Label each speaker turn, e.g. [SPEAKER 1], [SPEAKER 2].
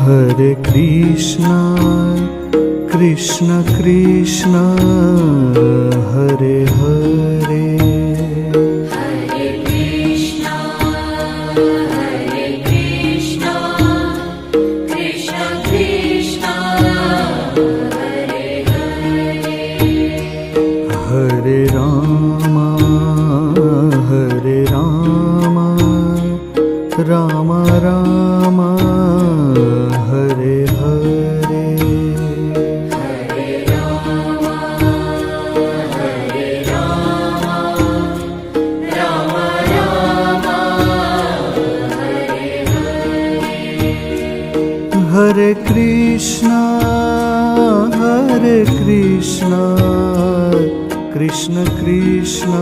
[SPEAKER 1] Hare Krishna, Krishna Krishna, Hare Hare,
[SPEAKER 2] Hare Krishna, Krishna Krishna, Hare Hare,
[SPEAKER 1] Hare Rama, Rama Rama, Hare Hare,
[SPEAKER 2] Hare Rama, Rama Rama, Hare Hare,
[SPEAKER 1] Hare Krishna, Krishna Krishna,